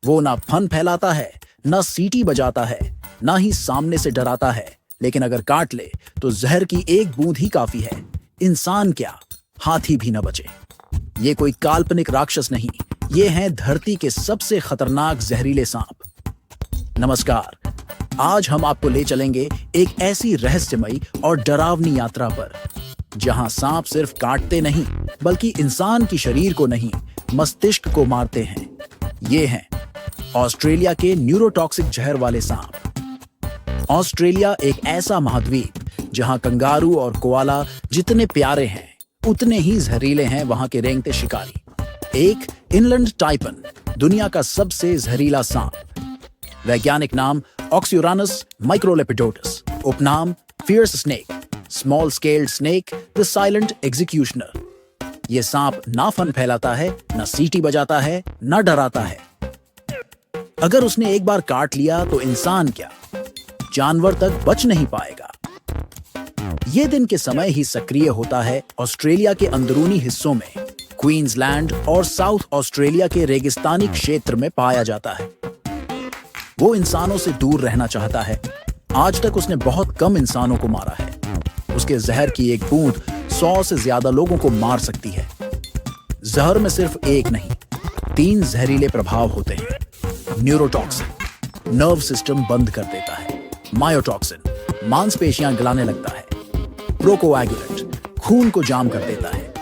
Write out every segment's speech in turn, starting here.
वो ना फन फैलाता है, ना सीटी बजाता है, ना ही सामने से डराता है, लेकिन अगर काट ले तो जहर की एक बूंद ही काफी है। इंसान क्या, हाथी भी न बचे। ये कोई काल्पनिक राक्षस नहीं, ये हैं धरती के सबसे खतरनाक जहरीले सांप। नमस्कार, आज हम आपको ले चलेंगे एक ऐसी रहस्यमयी और डरावनी यात्रा पर, जहां सांप सिर्फ काटते नहीं बल्कि इंसान की शरीर को नहीं, मस्तिष्क को मारते हैं। ये हैं ऑस्ट्रेलिया के न्यूरोटॉक्सिक जहर वाले सांप। ऑस्ट्रेलिया एक ऐसा महाद्वीप जहां कंगारू और कोआला जितने प्यारे हैं उतने ही जहरीले हैं वहां के रेंगते शिकारी। एक इनलैंड टाइपन, दुनिया का सबसे जहरीला सांप। वैज्ञानिक नाम ऑक्स्यूरानस माइक्रोलेपिडोटस, उपनाम fierce snake, small scaled snake, the silent executioner. ये सांप ना फन फैलाता है, ना सीटी बजाता है, ना डराता है। अगर उसने एक बार काट लिया तो इंसान क्या, जानवर तक बच नहीं पाएगा। ये दिन के समय ही सक्रिय होता है ऑस्ट्रेलिया के अंदरूनी हिस्सों में, क्वींसलैंड और साउथ ऑस्ट्रेलिया के रेगिस्तानी क्षेत्र में पाया जाता है। वो इंसानों से दूर रहना चाहता है। आज तक उसने बहुत कम इंसानों को मारा है। उसके जहर की एक बूंद 100 से ज्यादा लोगों को मार सकती है। जहर में सिर्फ एक नहीं, 3 जहरीले प्रभाव होते हैं। न्यूरोटॉक्सिन, नर्व सिस्टम बंद कर देता है। मायोटॉक्सिन, मांसपेशियां गलाने लगता है। प्रोकोएगुलेंट, खून को जाम कर देता है।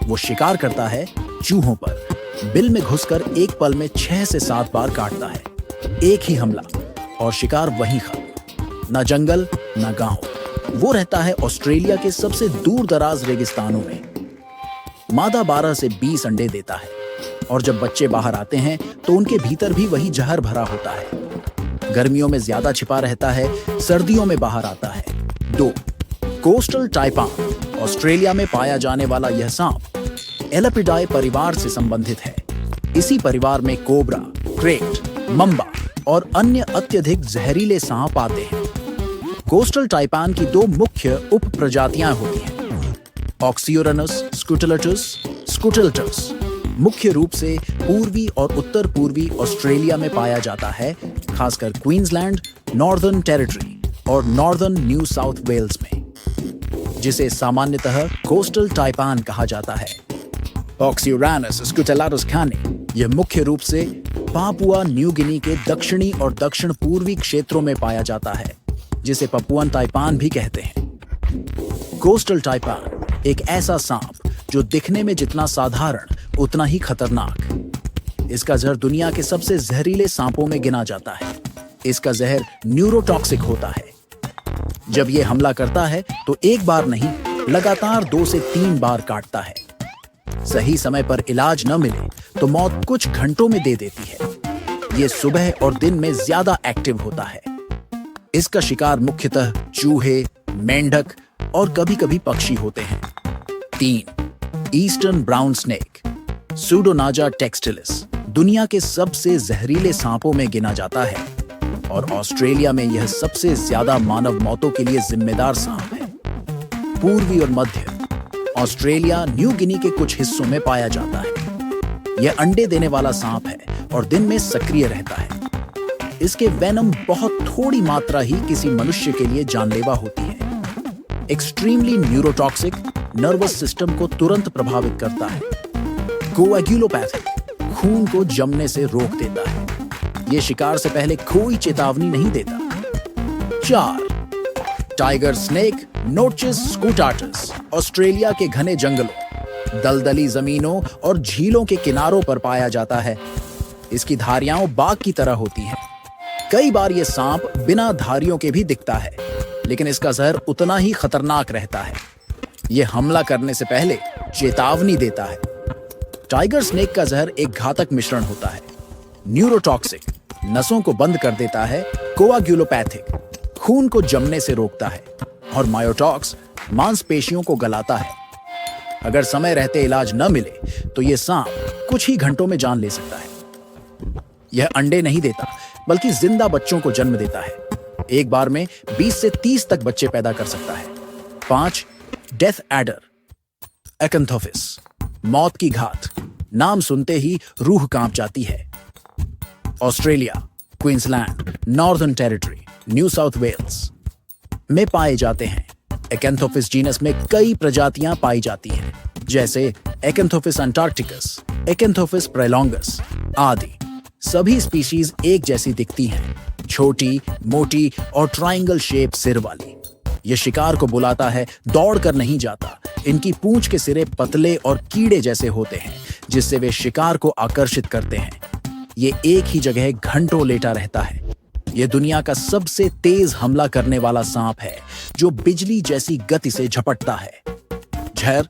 वो शिकार करता है चूहों पर, बिल में घुसकर एक पल में 6 से 7 बार काटता है। एक ही हमला और शिकार वहीं खत्म। न जंगल न गांव। वो रहता है ऑस्ट्रेलिया के सबसे दूर दराज रेगिस्तानों में। मादा 12 से 20 अंडे देता है और जब बच्चे बाहर आते हैं तो उनके भीतर भी वही जहर भरा होता है। गर्मियों में ज्यादा छिपा रहता है, सर्दियों में बाहर आता है। 2. कोस्टल टाइपान, ऑस्ट्रेलिया में पाया जाने वाला यह सांप एलेपिडाई परिवार से संबंधित है। इसी परिवार में कोबरा, क्रेट, मम्बा और अन्य अत्यधिक जहरीले सांप आते हैं। कोस्टल टाइपान की 2 मुख्य उप प्रजातियां होती हैं, ऑक्सियोरनस स्कुटिलटस, स्कुटिल्टस। मुख्य रूप से पूर्वी और उत्तर पूर्वी ऑस्ट्रेलिया में पाया जाता है, खासकर क्वींसलैंड, नॉर्दर्न टेरिटरी और नॉर्दर्न न्यू साउथ वेल्स में, जिसे सामान्यतः कोस्टल टाइपान कहा जाता है। ऑक्सियोरानस स्कुटिलटस खाने यह मुख्य रूप से पापुआ न्यू गिनी के दक्षिणी और दक्षिण पूर्वी क्षेत्रों में पाया जाता है, जिसे पपुअन टाइपान भी कहते हैं। कोस्टल टाइपान एक ऐसा सांप जो दिखने में जितना साधारण उतना ही खतरनाक। इसका जहर दुनिया के सबसे जहरीले सांपों में गिना जाता है। इसका जहर न्यूरोटॉक्सिक होता है। जब यह हमला करता है तो एक बार नहीं, लगातार 2 से 3 बार काटता है। सही समय पर इलाज न मिले तो मौत कुछ घंटों में दे देती है। यह सुबह और दिन में ज्यादा एक्टिव होता है। इसका शिकार मुख्यतः चूहे, मेंढक और कभी-कभी पक्षी होते हैं। 3. ईस्टर्न ब्राउन स्नेक, सूडोनाजा टेक्सटिलिस, दुनिया के सबसे जहरीले सांपों में गिना जाता है और ऑस्ट्रेलिया में यह सबसे ज्यादा मानव मौतों के लिए जिम्मेदार सांप है। पूर्वी और मध्य ऑस्ट्रेलिया, न्यू गिनी के कुछ हिस्सों में पाया जाता है। यह अंडे देने वाला सांप है और दिन में सक्रिय रहता है। इसके वेनम बहुत थोड़ी मात्रा ही किसी मनुष्य के लिए जानलेवा होती है। एक्सट्रीमली न्यूरोटॉक्सिक, नर्वस सिस्टम को तुरंत प्रभावित करता है। कोएगुलोपैथिक, खून को जमने से रोक देता है। यह शिकार से पहले कोई चेतावनी नहीं देता। 4. टाइगर स्नेक नोचिस स्कूटाटस, ऑस्ट्रेलिया के घने जंगलों, दलदली जमीनों और झीलों के किनारों पर पाया जाता है। इसकी धारियां बाघ की तरह होती हैं। कई बार यह सांप बिना धारियों के भी दिखता है, लेकिन इसका जहर उतना ही खतरनाक रहता है। यह हमला करने से पहले चेतावनी देता है। टाइगर स्नेक का जहर एक घातक मिश्रण होता है। न्यूरोटॉक्सिक, नसों को बंद कर देता है। कोआगुलोपैथिक, खून को जमने से रोकता है। और मायोटॉक्स, मांसपेशियों को गलाता है। अगर समय रहते इलाज न मिले तो यह सांप कुछ ही घंटों में जान ले सकता है। यह अंडे नहीं देता बल्कि जिंदा बच्चों को जन्म देता है। एक बार में 20 से 30 तक बच्चे पैदा कर सकता है। 5. डेथ एडर, एकंथोफिस, मौत की घात, नाम सुनते ही रूह कांप जाती है। Australia, Queensland, Northern Territory, New South Wales में पाए जाते हैं। एकेंथोफिस जीनस में कई प्रजातियां पाई जाती हैं, जैसे एकेंथोफिस अंटार्कटिकस, एकेंथोफिस प्रेलोंगस आदि। सभी स्पीशीज एक जैसी दिखती हैं, छोटी, मोटी और ट्रायंगल शेप सिर वाली। ये शिकार को बुलाता है, दौड़कर नहीं जाता। इनकी पूंछ के सिरे पतले और कीड़े जैसे होते हैं, जिससे वे शिकार को आकर्षित करते हैं। ये एक ही जगह घंटों लेटा रहता है। ये दुनिया का सबसे तेज हमला करने वाला सांप है, जो बिजली जैसी गति से झपटता है। जहर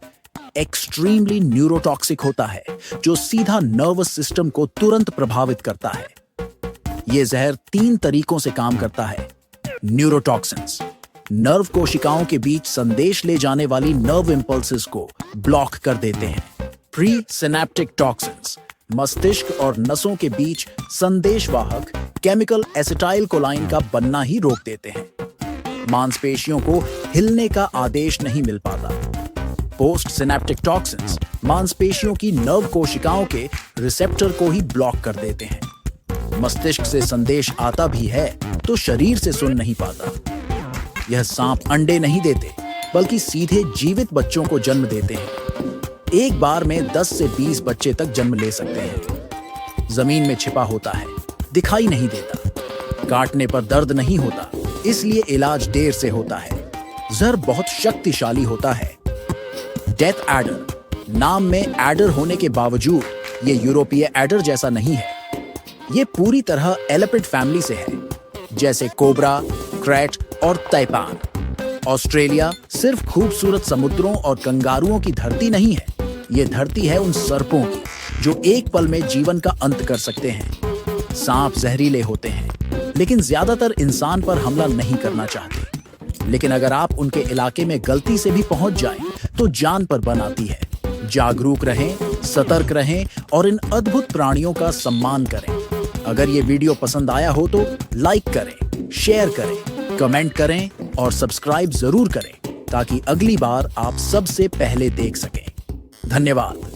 एक्सट्रीमली न्यूरोटॉक्सिक होता है, जो सीधा नर्वस सिस्टम को तुरंत प्रभावित करता है। ये जहर 3 तरीकों से काम करता है। न्यूरोटॉक्सिन्स नर्व कोशिकाओं के बीच संदेश ले जाने वाली नर्व इंपल्सेस को ब्लॉक कर देते हैं। प्री सिनेप्टिक टॉक्सिन्स मस्तिष्क और नसों के बीच संदेशवाहक केमिकल एसिटाइल कोलाइन का बनना ही रोक देते हैं। मांसपेशियों को हिलने का आदेश नहीं मिल पाता। पोस्ट सिनेप्टिक टॉक्सिन्स मांसपेशियों की नर्व कोशिकाओं के रिसेप्टर को ही ब्लॉक कर देते हैं। मस्तिष्क से संदेश आता भी है तो शरीर से सुन नहीं पाता। यह सांप अंडे नहीं देते, बल्कि सीधे जीवित बच्चों को जन्म देते हैं। एक बार में 10 से 20 बच्चे तक जन्म ले सकते हैं। जमीन में छिपा होता है, दिखाई नहीं देता, काटने पर दर्द नहीं होता, इसलिए इलाज देर से होता है। जहर बहुत शक्तिशाली होता है। डेथ एडर नाम में एडर होने के बावजूद ये यूरोपीय एडर जैसा नहीं है। ये पूरी तरह एलिपिड फैमिली से है, जैसे कोबरा, क्रैट और तैपान। ऑस्ट्रेलिया सिर्फ खूबसूरत समुद्रों और कंगारुओं की धरती नहीं है, ये धरती है उन सर्पों की, जो एक पल में जीवन का अंत कर सकते हैं। सांप जहरीले होते हैं, लेकिन ज्यादातर इंसान पर हमला नहीं करना चाहते। लेकिन अगर आप उनके इलाके में गलती से भी पहुंच जाएं, तो जान पर बन आती है। जागरूक रहें, सतर्क रहें और इन अद्भुत प्राणियों का सम्मान करें। अगर ये वीडियो पसंद आया हो तो लाइक करें, शेयर करें, कमेंट करें और सब्सक्राइब जरूर करें, ताकि अगली बार आप सबसे पहले देख सकें। धन्यवाद।